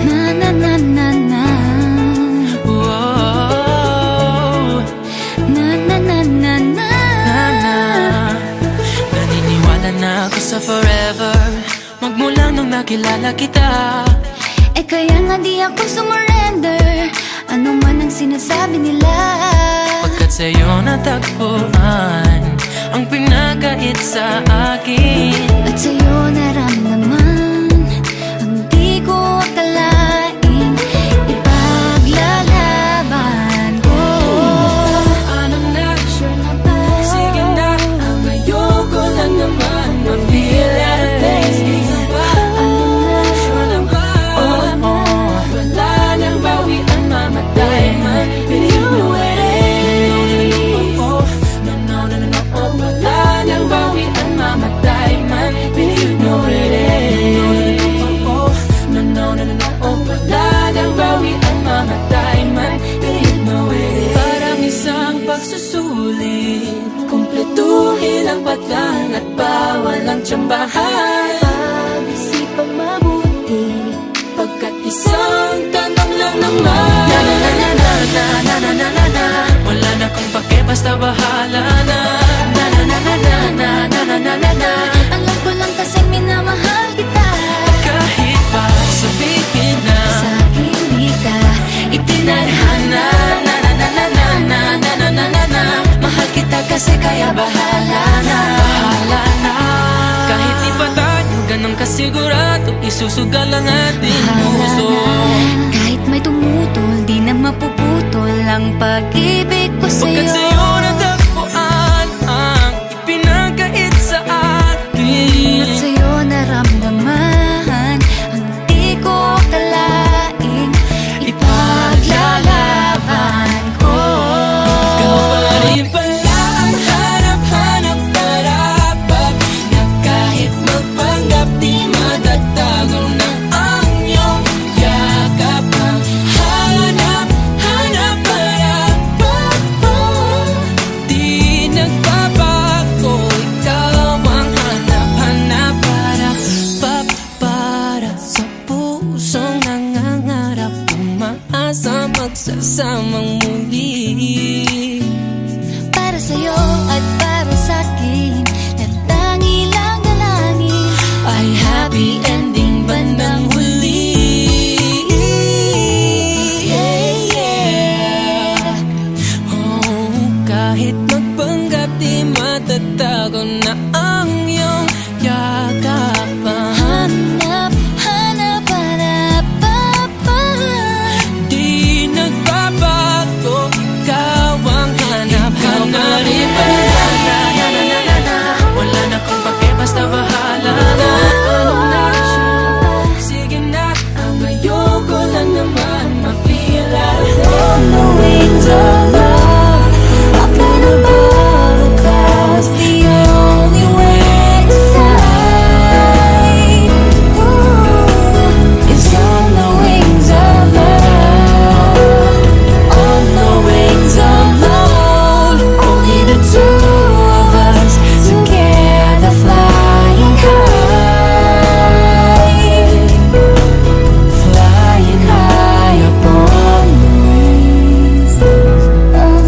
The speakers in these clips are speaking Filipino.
Na na na na na. Whoa. Na na na na na. Naniniwala na ako sa forever, magmula nung nakilala kita. Eh kaya nga di ako sumurrender, ano man ang sinasabi nila. Pagkat sa'yo natagpuan ang pinakait sa akin, at sa'yo naramdaman ang di ko akalain. Ipaglalaban ko. Ano na? Sure na ba? Sige na, ang ayoko lang naman ma-feel out of place. Sige ba? Sure na ba? Wala nang bawian, mamatay man, but you know it is. Wala nang bawian, mamatay man, but you know it is. Wala nang bawian, mamatay man, but you know it is. Parang isang pagsusulit, kumpletuhin ang patlang at bawal ang tsambahan. Pag-isipang mabuti, Pagkat isang tanong lang naman. Na na na na na na na na na na na. Wala na kung pake, basta bahala na. Na na na na na na na na na na na. alam ko lang kasi minamahal kita. Kahit pa sabihin na Sa akin di ka itinadhana. Na na na na na na na na na na na. Mahal kita kasi kaya bahala na. Bahala na. Kahit di pa tayo ganun kasigurado, isusugal ang ating puso. kahit may tumutol, di na mapuputol ang pag-ibig ko Pagkat sa'yo. sa'yo natagpuan ang pinagkait sa akin, At sa'yo naramdaman ang di ko akalain. Ipaglalaban ko. ikaw pa rin pala ang hanap-hanap parapat, na kahit magpanggap di matatago na ang iyong yakap. Ang hanap-hanap parapat, di nagbabago. Ikaw ang hanap-hanap parapat, para sa pusong nangangarap, umaasa magsasamang muli. Para sa'yo at para sa'kin, na tangi lang dalangin Ay happy ending bandang huli. Yeah, yeah. Oh, kahit magpanggap di matatago na ang iyong yakapan. Hanap, hanap, hanap, papa. Di nagbabago, ikaw ang hanap-hanap. Wala na kung pake, basta bahala na. Sige na, ang ayoko lang naman ma-feel out. On the wings of love, up and above the clouds, the only way to fly is on the wings of love. On the wings of love, only the two of us together flying high, flying high upon the wings of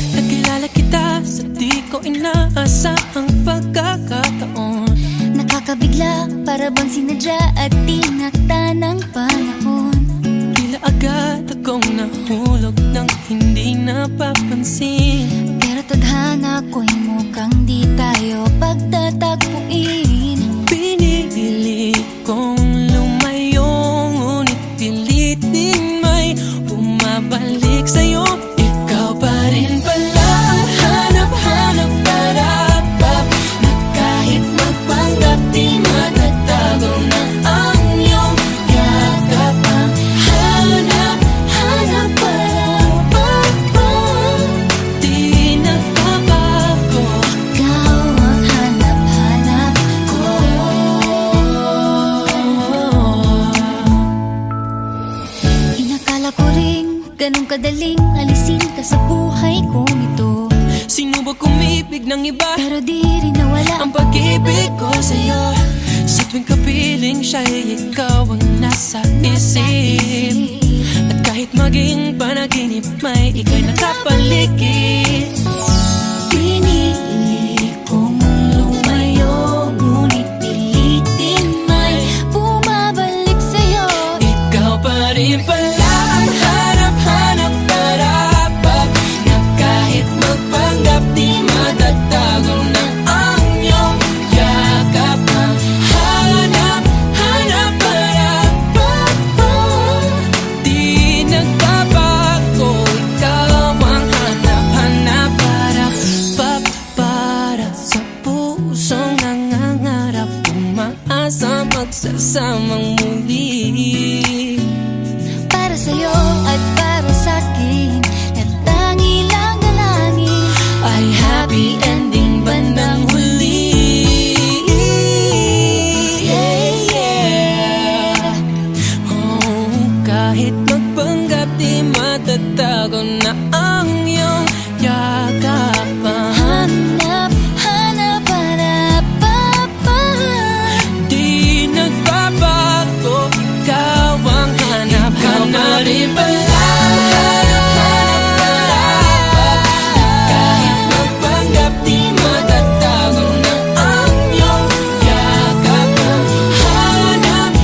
Nakilala kita sa di ko inaasahang pagkakataon. nakakabigla, para bang sinadya at tinakda ng panahon. Tila agad akong nahulog nang hindi napapansin. Pero tadhana ko'y mukhang di tayo pagtatagpuin. Pinili kadaling alisin ka sa buhay kong ito. Sino ba kumibig ng iba? Pero di rin nawala ang pag-ibig ko sa'yo. Sa tuwing kapiling siya'y ikaw ang nasa isip. At kahit maging panaginip, may ika'y nakapaligid. Pinili kong lumayo, ngunit pilitin may bumabalik sa'yo. Ikaw pa rin pala ang hanap-hanap parapat, na kahit magpanggap di matatago na ang iyong yakap. Ang hanap-hanap parapat, di nagbabago. Ikaw ang hanap-hanap parapat, para sa pusong nangangarap, umaasa magsasamang muli. Para sa'yo at para sa'kin, na tangi lang dalangin Ay happy ending bandang huli. Yeah, yeah. Oh, kahit magpanggap di matatago na ang iyong yakap. hanap, hanap, hanap, papa. Di nagbabago, ikaw ang hanap-hanap. Rin pala hanap-hanap, kahit magpanggap di matatago na ang iyong yakap. Hanap-hanap,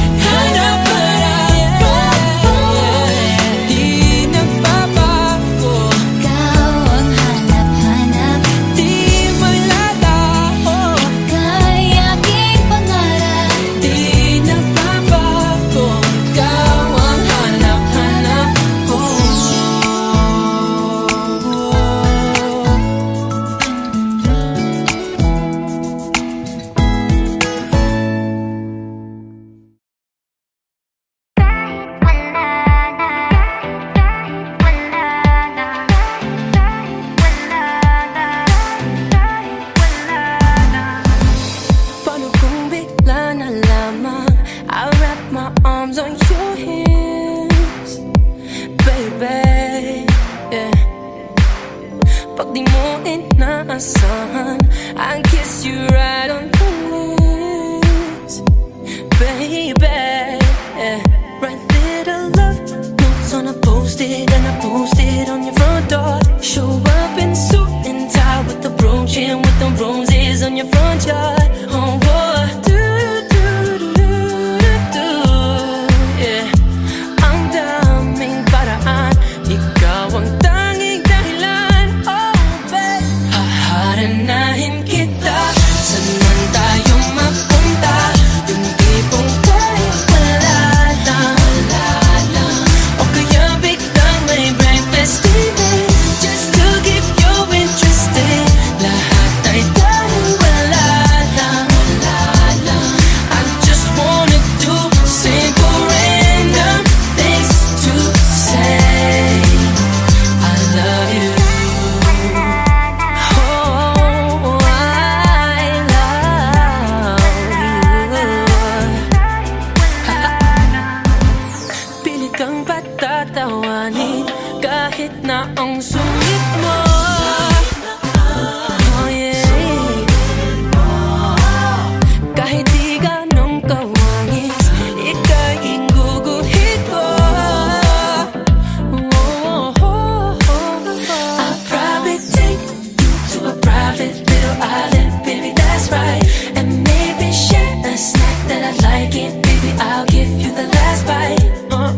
di nagbabago, Ikaw ang hanap, hanap, di malalaho, ika'y aking pangarap. di nagbabago. Ikaw ang hanap-hanap ko. Paano kung bigla na lamang I'll wrap my arms on your hips, baby, yeah. Pag di mo inaasahan, I'll kiss you right on the lips, baby, yeah. Write little love notes on a post-it, and I post it on your front door. Show up in suit and tie with the brooch and with the roses on your front yard. Oh, boy. Yeah. Ang daming paraan, ikaw ang tanging dahilan. Oh, babe, haharanahin kita. Saan man tayo mapunta, yung tipong kahit wala lang. O kaya biglang may breakfast dinner, just to keep you interested. Lahat ay dahil wala lang. I just wanna do simple random things to say I love you. Oh, I love you. Pilit kang patatawanin kahit na ang sungit mo. Oh, yeah. Kahit di ganong kawangis, ika'y guguhit ko. I'll probably take you to a private little island, baby, that's right. And maybe share a snack that I like it, baby, I'll give you the last bite. Oh,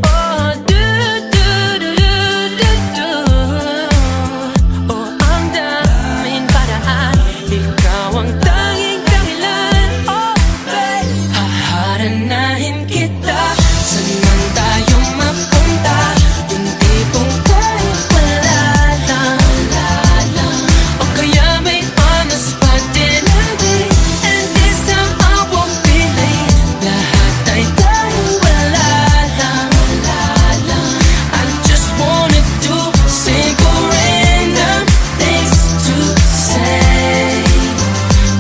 ang daming paraan, ikaw ang tanging dahilan. Oh, babe, haharanahin kita. Saan man tayo mapunta, yung tipong kahit wala lang. O kaya may on-the-spot dinner, and this time I won't be late. Lahat ay dahil wala lang. I just wanna do simple random things to say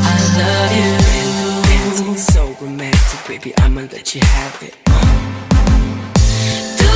I love you. It's so romantic, baby, I'ma let you have it. Do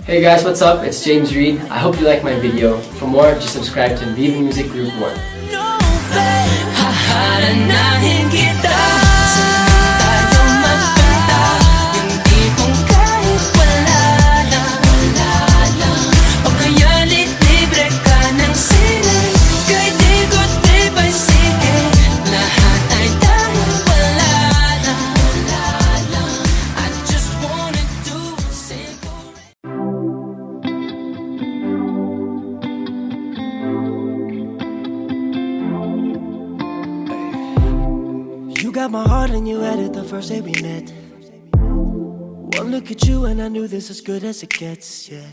Hey guys, what's up? It's James Reid. I hope you like my video. For more, just subscribe to Viva Music Group 1. Haharanahin kita tayo magkanta yung tipong kahit wala na o kaya libre ka ng sine kahit ikot tripay sige lahat ay dahil wala na I just wanna do a simple. You got my heart and you had it the first day we met. One look at you and I knew this as good as it gets, yeah.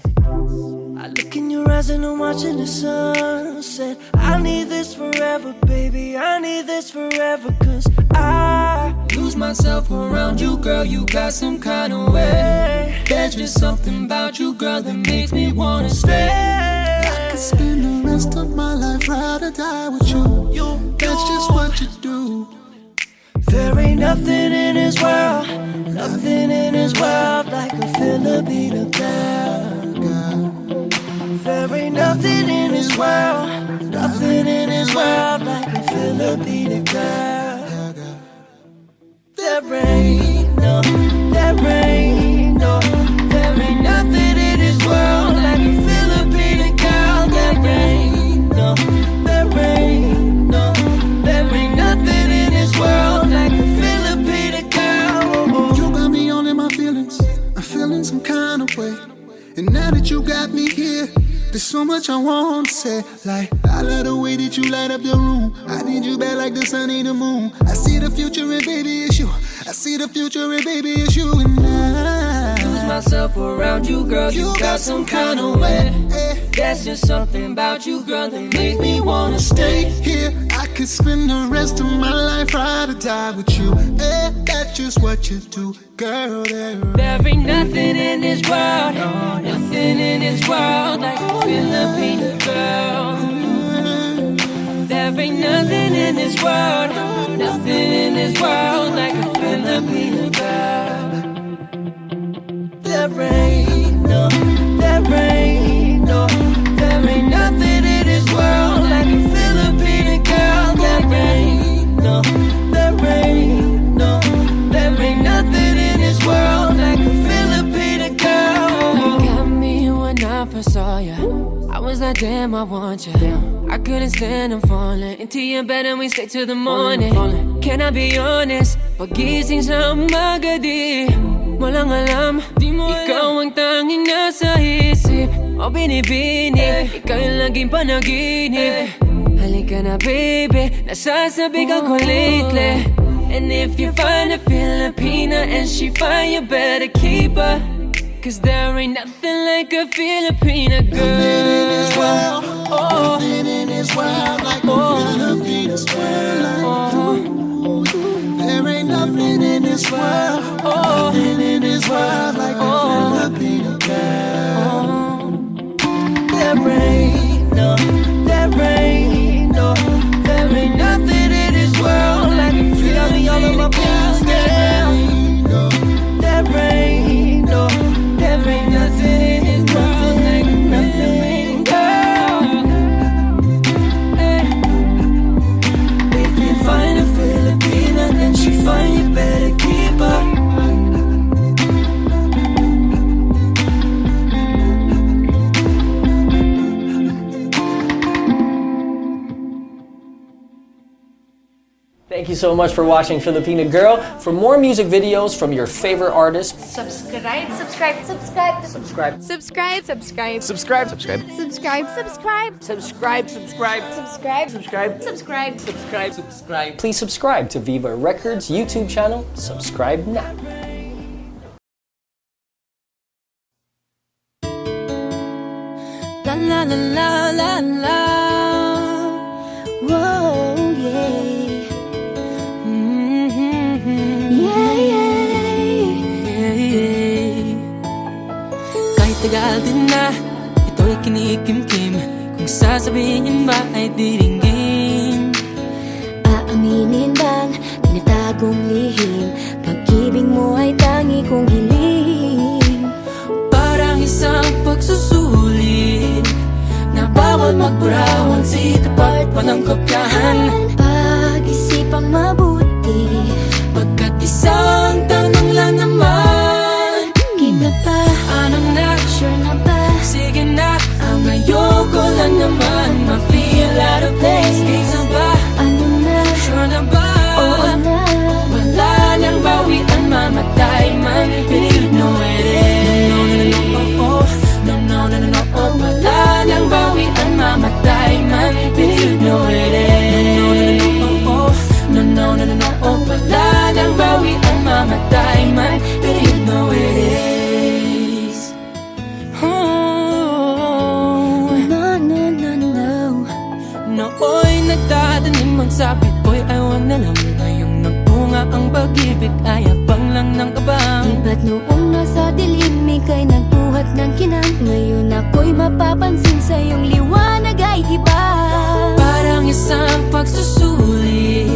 I look in your eyes and I'm watching the sunset. I need this forever, baby, I need this forever. Cause I lose myself around you, girl, you got some kind of way. There's just something about you, girl, that makes me wanna stay. I could spend the rest of my life, ride or die with you. That's just what you do. There ain't nothing in this world, nothing in this world like a Filipino girl. There ain't nothing in this world, nothing in this world like a Filipino girl. There ain't no, there ain't no, there ain't nothing in this world like a Filipino girl. There ain't no, there ain't no, there ain't nothing in this world like a Filipino girl. You got me all in my feelings, I'm feeling some kind of way. And now that you got me here, there's so much I want to say. Like, I love the way that you light up the room. I need you back like the sun ain't the moon. I see the future and baby it's you. I see the future and baby it's you. And I lose myself around you, girl, you got some kind of way. That's just something about you, girl, that makes me wanna stay here. I could spend the rest of my life, ride or die with you. That's just what you do, girl. There ain't nothing in this world, nothing in this world like a Filipino girl. There ain't nothing in this world, nothing in this world like a Filipino girl. There ain't no, there ain't no, there ain't nothing in this world like a Filipino girl. There ain't no, there ain't no, there ain't nothing in this world like a Filipino girl. You got me when I first saw ya, I was like damn I want ya. I couldn't stand, I'm falling into your bed and we stay till the morning. Can I be honest? Pagising sa umaga di walang alam, ikaw ang tanging nasa isip o binibini, ikaw yung laging panaginip. Halika na baby, nasasabi ka ko lately. And if you find a Filipina and she fine, you better keep her. Cause there ain't nothing like a Filipina girl. Nothing in this world, nothing in this world like a Filipina girl. There ain't nothing in this world, nothing in this world like a Filipina girl. There ain't no, there ain't no, there ain't nothing in this world like a Filipina girl. There ain't no, there ain't nothing in this world like a Filipina girl. If you find a Filipina and she fine, you better keep her. Thank you so much for watching Filipina Girl. For more music videos from your favorite artists, Subscribe, subscribe, subscribe, subscribe. subscribe, subscribe, Subscribe. Subscribe. subscribe, subscribe, Subscribe. Subscribe. subscribe, Subscribe. subscribe. Subscribe. Subscribe. Please subscribe to Viva Records YouTube channel. Subscribe now. La la la la la la. Whoa, yeah. Yeah, yeah. Kahit tagal din na, ito'y kinikimkim. Kung sasabihin ba ay diringgin. Aaminin bang tinatagong lihim? Pag-ibig mo ay tangi kong hiling. Parang isang walang kopyahan. Pag-isipang mabuti, Pagkat isang tanong lang naman, game na ba? anong na? Sure na ba? Sige na, ang ayoko lang naman ma-feel out of place. Game na ba? Ano na? Sure na ba? Oo na. Wala nang bawian, mamatay man, but you know it is. No, no, no, no, oh, oh. No, no, no, no, no, oh. Wala nang bawian, mamatay man, but you know it is. No, no, no, no, oh, oh. No, no, no, no, no, oh. Wala nang bawian, mamatay man, but you know it is. Oh. No, no, no, no. Nooy nagdadanim ang sabit ko'y ayaw na lang. Ngayong nagpunga ang pag-ibig ay abang lang ng abang. Iba't noong nasa dilim, ika'y nagbuhat ng kinang. Ngayon ako'y mapapansin sa iyong liwanag ay iba. Parang isang pagsusulit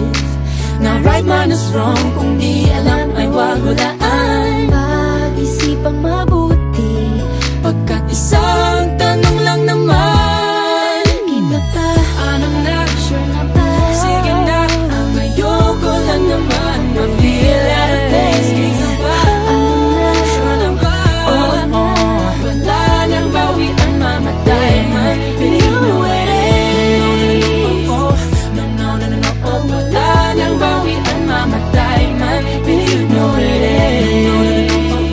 na right man is wrong. Kung di alam ay wag hulaan. Pag-isipang mabuti, Pagkat isang tanong lang naman, game na ba? anong na? Sure na ba? Sige na, ang ayoko lang naman ma-feel out of place. Game na ba? Ano na? Sure na ba? Oo na. Wala nang bawian, mamatay man, but you know it is. No, no, no, no, no, oh. Wala nang bawian, mamatay man, but you know it is.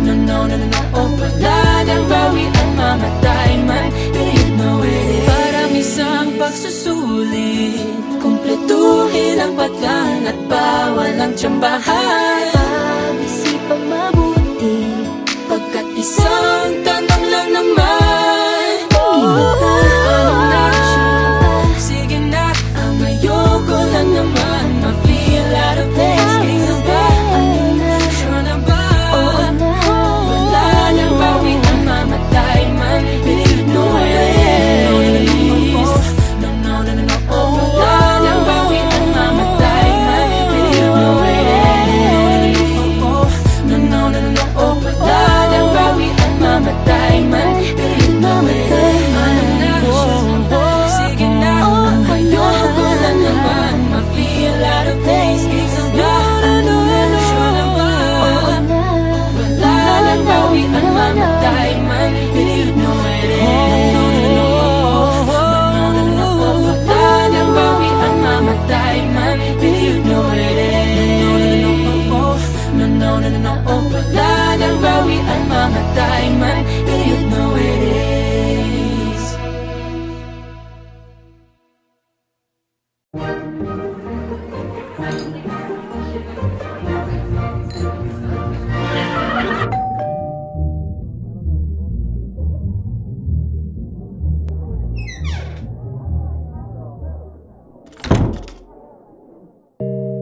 No, no, no, no, no, oh. Wala nang bawian, mamatay man, but you know it is. Parang isang pagsusulit, kumpletuhin ang patlan at bawal ang tsambahan. Pag-isipang mabuti, Pagkat isang tanong lang naman, game na ba? anong na? Sure na ba? Sige na, ang ayoko lang naman ma-feel out of place. Game na ba? Ano na? Sure na ba? Oo na. Wala nang bawian, mamatay man, but you know it is. No, no, no, no, no, oh. Wala nang bawian, mamatay man, but you know it is. No, no, no, no, no, oh. Wala nang bawian, mamatay man, but you know it is. Anong na? Sige na, ang ayoko lang naman ma-feel out of place. Game na ba? Sure na ba? Oo na. Wala nang bawian, mamatay man, but you know it is. No, no, no, oh. No, no, no, oh. Wala nang bawian, mamatay man, but you know it is. No, no, no, oh. No, no, no, no, oh. Wala nang bawian, mamatay man, but you know it is.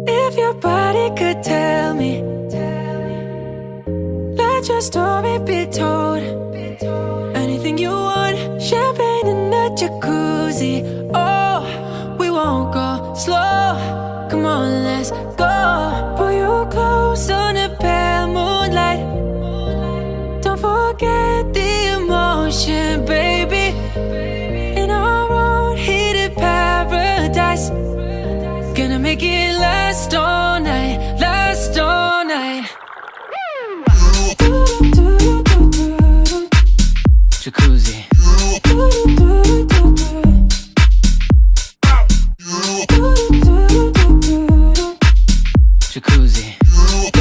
If your body could tell me, let your story be told. Anything you want, champagne in the jacuzzi. Oh, we won't go slow. Come on, let's go. Pull you close on the pale moonlight. Don't forget the emotion, baby. In our own heated paradise. Gonna make it last all night, last all night. Jacuzzi. Jacuzzi.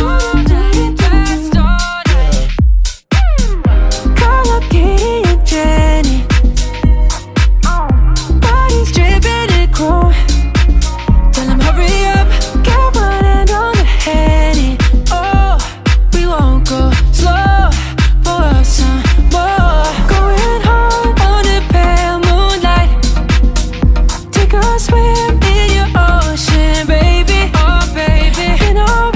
All night, last all night. Call up Katie and Jenny. Body's dripping in chrome. Tell 'em hurry up, get one hand on the Henny. Oh, we won't go slow, pour out some more. Going hard on the pale moonlight. Take a swim in your ocean, baby. Oh, baby. In our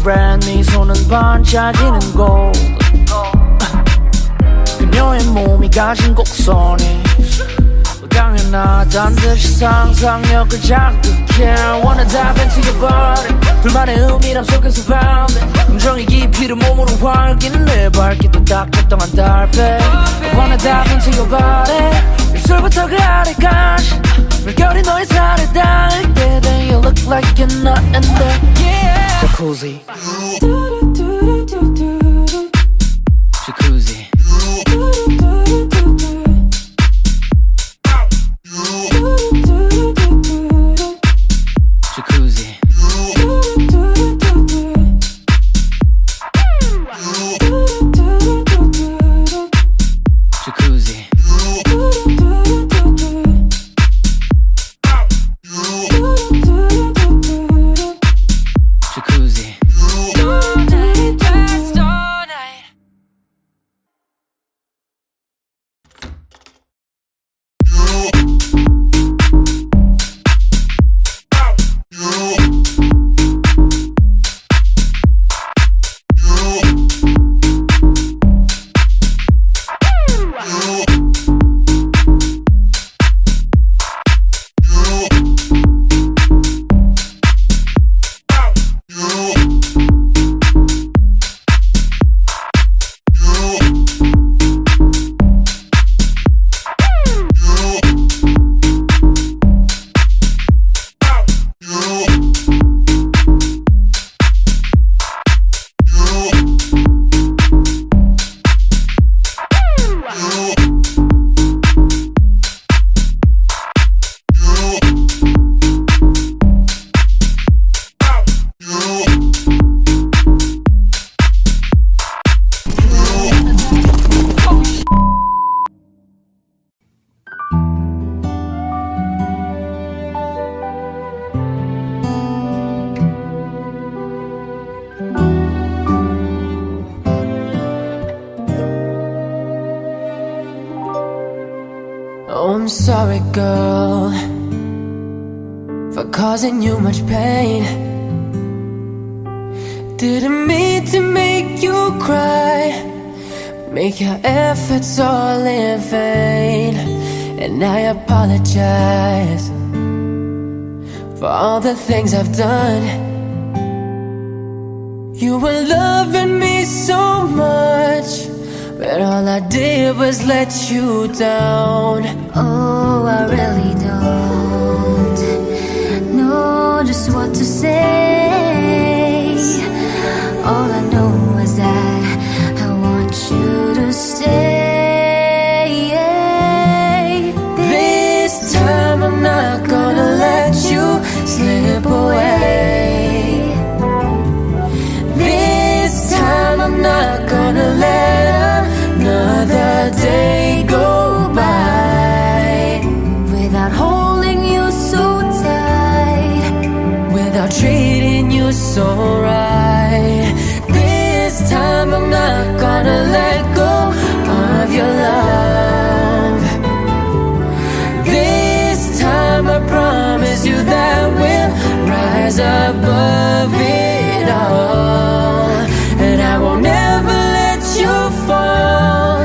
brand 미소는 반짝이는 gold 그녀의 몸이 가진 곡선이 당연하단 듯이 상상력을 자극해 Wanna dive into your body 둘만의 은밀함 속에서 found it 감정의 깊이를 몸으로 활기는 내 발길도 딱 적당한 달빛 I wanna dive into your body 입술부터 그 아래까지 물결이 너의 살에 닿을 때 Then you look like you're not in the jacuzzi Jacuzzi Jacuzzi Jacuzzi Jacuzzi all night, just all night. Oh, I'm sorry, girl, for causing you much pain. Didn't mean to make you cry, make your efforts all in vain. And I apologize for all the things I've done. You were loving me so much, but all I did was let you down. Oh, I really don't know just what to say. All I know is that I want you to stay. This time I'm not gonna let you slip away. This time I'm not gonna let another day go by Without holding you so tight, without treating you so right. This time I'm not gonna let go of your love. This time I promise you that we'll rise above it all, and I won't never let you fall.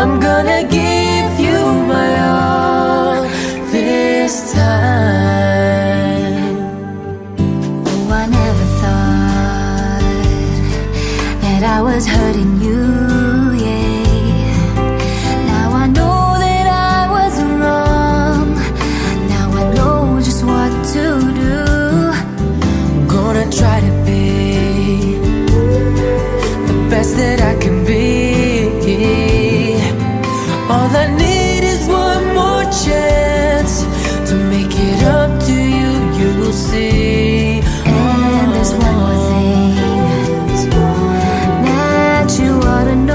I'm gonna give you my all this time. oh, I never thought that I was hurting you, yeah. Now I know that I was wrong. Now I know just what to do. I'm gonna try to be the best that I can be. All I need is one more chance to make it up to you, you'll see. And there's one more thing that you ought to know.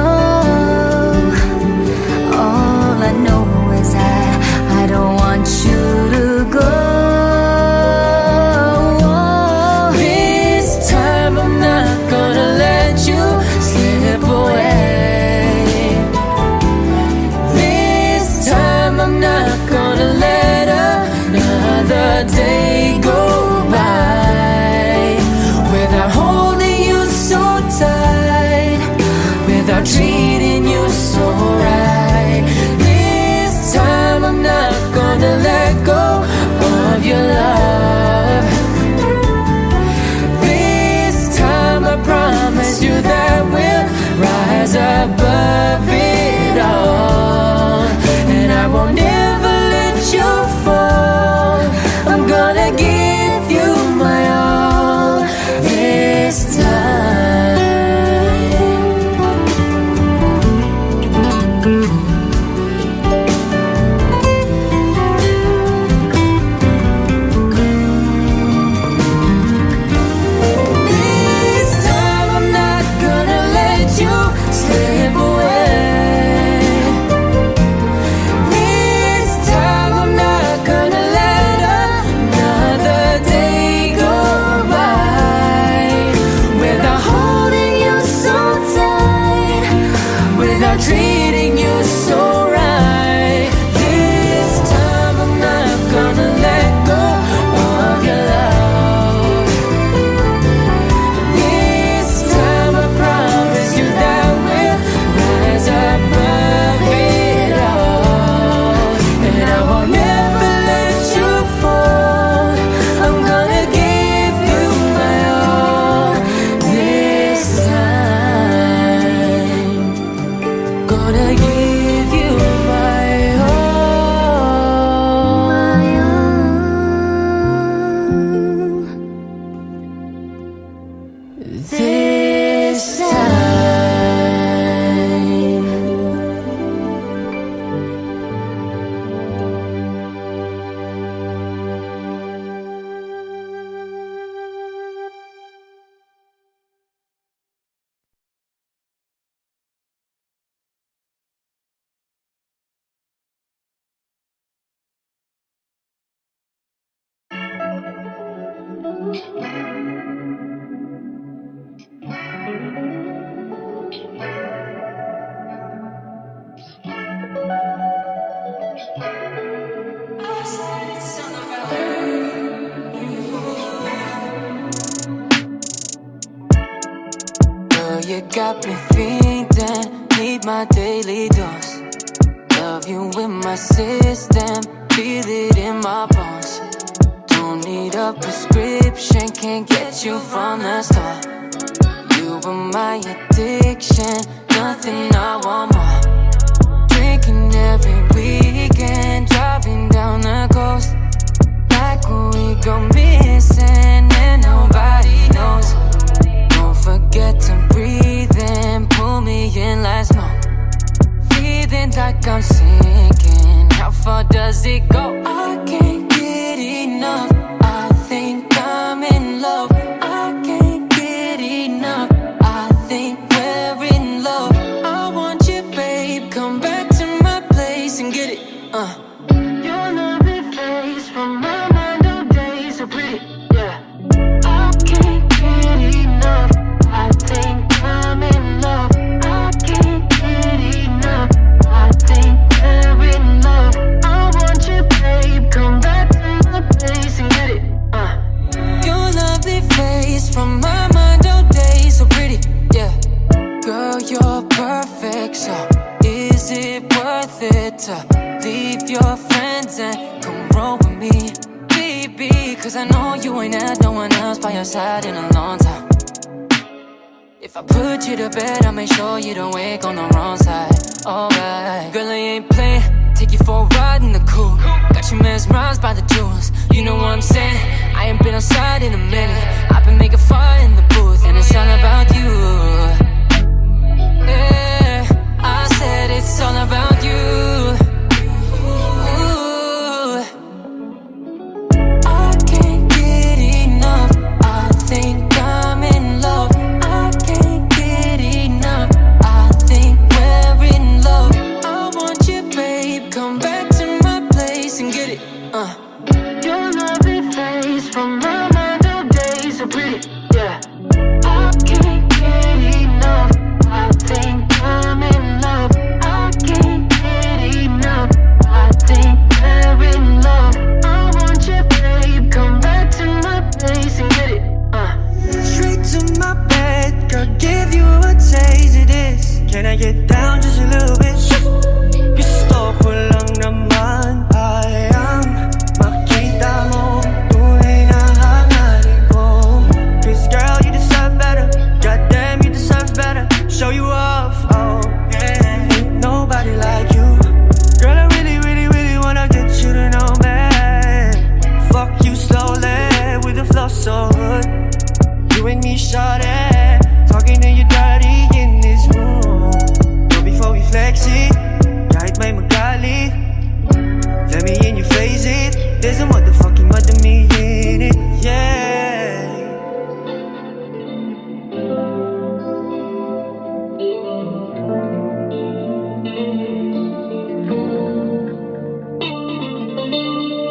promise you that we'll rise above it all. And I won't ever let you fall. I'm gonna give you my all this time. This time I'm not gonna let you slip away. This time I'm not gonna let another day go by without holding you so tight, without treating you so right. This time I'm not gonna let go of your love. This time I promise you that we'll rise above it all. And I won't ever let you fall. I'm gonna give you my all this time. Gonna give you my all. This time. Girl, you got me feeding, need my daily dose. Love you in my system, feel it in my bones. Don't need a prescription, can't get you from the store. You were my addiction, nothing I want more. Drinking every weekend, driving down the coast. Like when we go missing and nobody knows. Don't forget to breathe in, pull me in like smoke. Feeling like I'm sinking, how far does it go? I can't get enough, I think I'm in love. I can't get enough, I think we're in love. I want you, babe, come back to my place and get it. Your lovely face from my mind all day, so pretty, yeah. I can't get enough, I think I'm in love. I can't get enough, I think we're in love. I want you, babe, come back to my place and get it. Your lovely face from my mind all day, so pretty, yeah. Girl, you're perfect, so is it worth it to leave your friends and come roll with me, baby? Cause I know you ain't had no one else by your side in a long time. If I put you to bed, I'll make sure you don't wake on the wrong side. Alright, girl, I ain't playing, take you for a ride in the coupe. Got you mesmerized by the jewels, you know what I'm saying? I ain't been outside in a minute, I've been making fire in the booth, and it's all about you. Yeah, I said it's all about you. Ooh. I can't get enough, I think I'm in love. I can't get enough, I think we're in love. I want you, babe, come back to my place and get it. Your lovely face from my mind all day, so pretty, yeah. I can't get enough, I think I'm in love. I can't get enough, I think we're in love. I want you, babe, come back to my place and get it. Straight to my bed, girl, give you a taste of this. Can I get down just a little bit? Gusto ko lang naman ayang makita mo tunay na hangarin ko. 'Cause girl, you deserve better. Goddamn, you deserve me, shawty. Talking to your daddy in this room. But before we flex it, kahit may magalit, let me in your face it. There's a motherfucking mother me in it, yeah.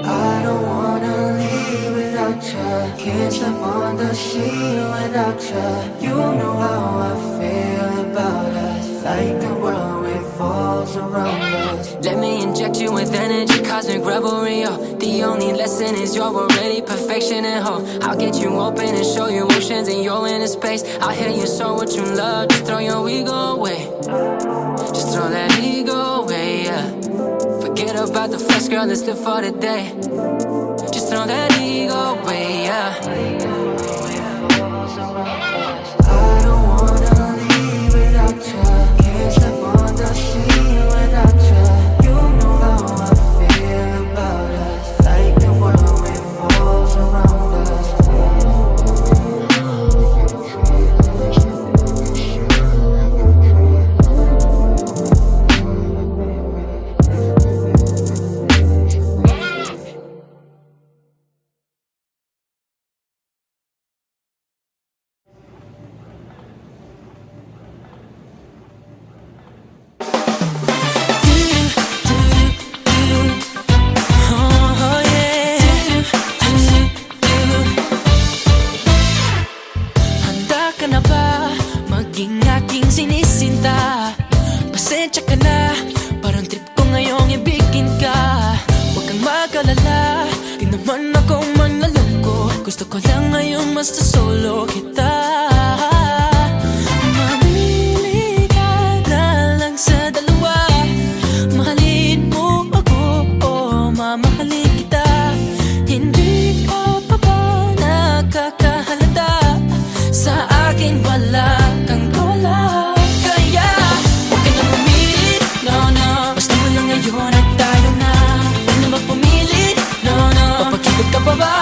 I don't wanna leave without you. Can't sleep on the sheet without you. You know how I feel about us. Like the world revolves around us. Let me inject you with energy, cosmic revelry, oh. The only lesson is you're already perfection and hope. I'll get you open and show you oceans and your inner space. I'll hear you so what you love, just throw your ego away. Just throw that ego away, yeah. Forget about the flesh, girl, let's live for the day. Just throw that ego away, yeah. I don't wanna leave without you. Can't sleep on the sheet without you. You know how I feel about us. Like the world revolves around us. Gusto ko lang ngayon basta solo kita. Mamili ka na lang sa dalawa. Mahalin mo ako o mamahalin kita. Hindi ka pa ba nakakahalata? Sa akin wala kang wala. Kaya huwag ka nang umilit, no, no. Basta mo lang ngayon at tayo na. Huwag na magpumilit, no, no. Papakipot ka pa ba?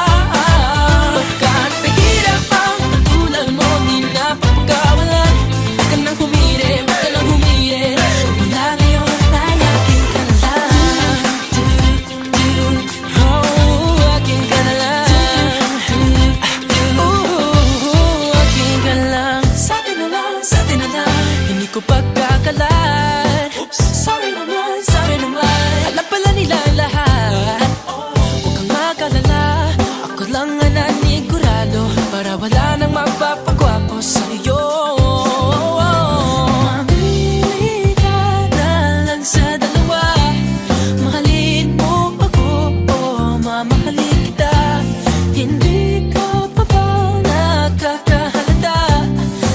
Wala nang magpapagwapo sa'yo. Mamili ka na lang sa dalawa. Mahalin mo ako o mamahalin kita. Hindi ka pa ba nakakahalata?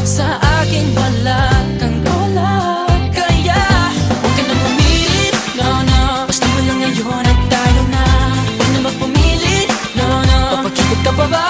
Sa akin wala kang wala. Kaya huwag ka nang umilit, no, no. Basta mo lang ngayon at tayo na. Huwag na magpumilit, no, no. Papakipot ka pa ba?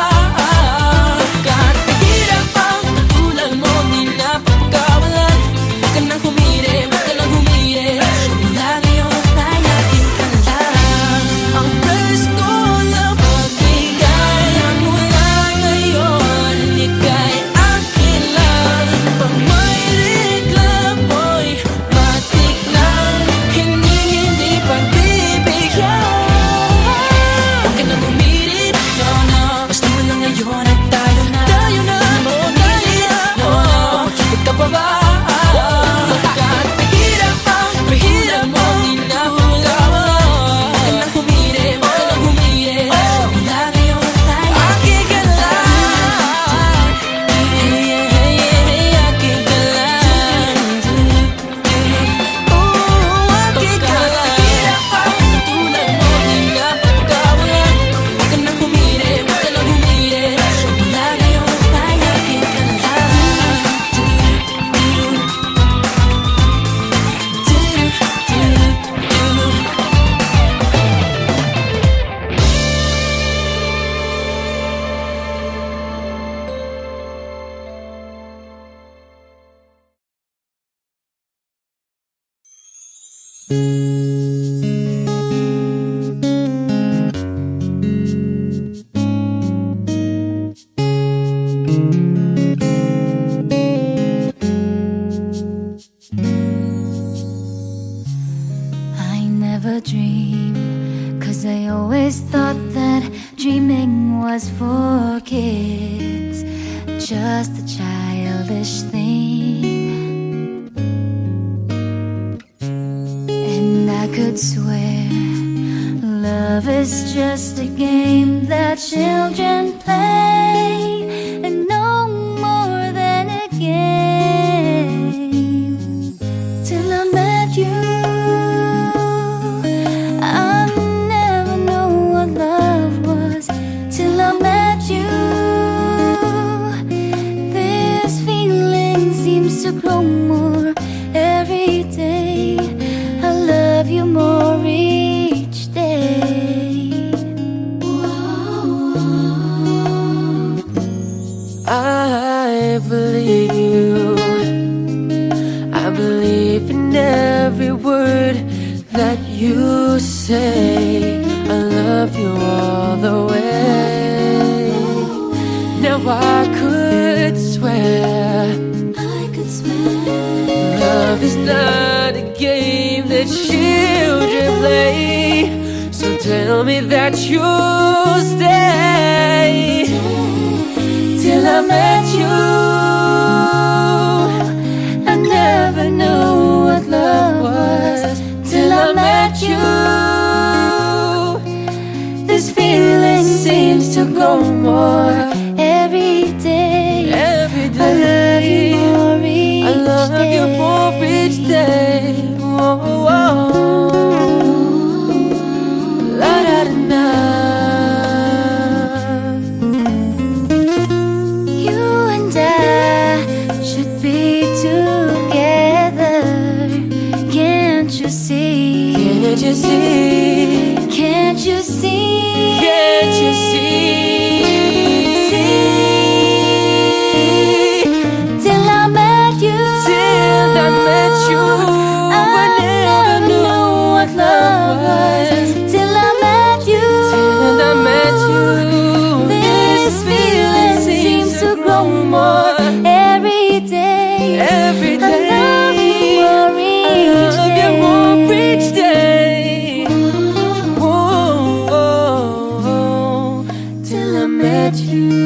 childish thing, and I could swear love is just a game that children play, and no more than a game. Till I met you, I never knew what love was. Till I met you, this feeling seems to grow more every day. I love you more each day. I believe you. I believe in every word that you say. I love you all the way. Now I could swear love is not a game that children play. So tell me that you'll stay. Till I met you, I never knew what love was. Till I met you, this feeling seems to grow more every day. Every day, I love you more each day. Whoa, whoa. La da da da. You and I should be together. Can't you see? Can't you see? Can't you see? Can't you see? Till I met you, Till I met you, I never knew what love was. Till I met you, Till I met you, this feeling seems to grow more every day. every I love you more day. each I love you more each day. day. Whoa, whoa, whoa. Till I met you.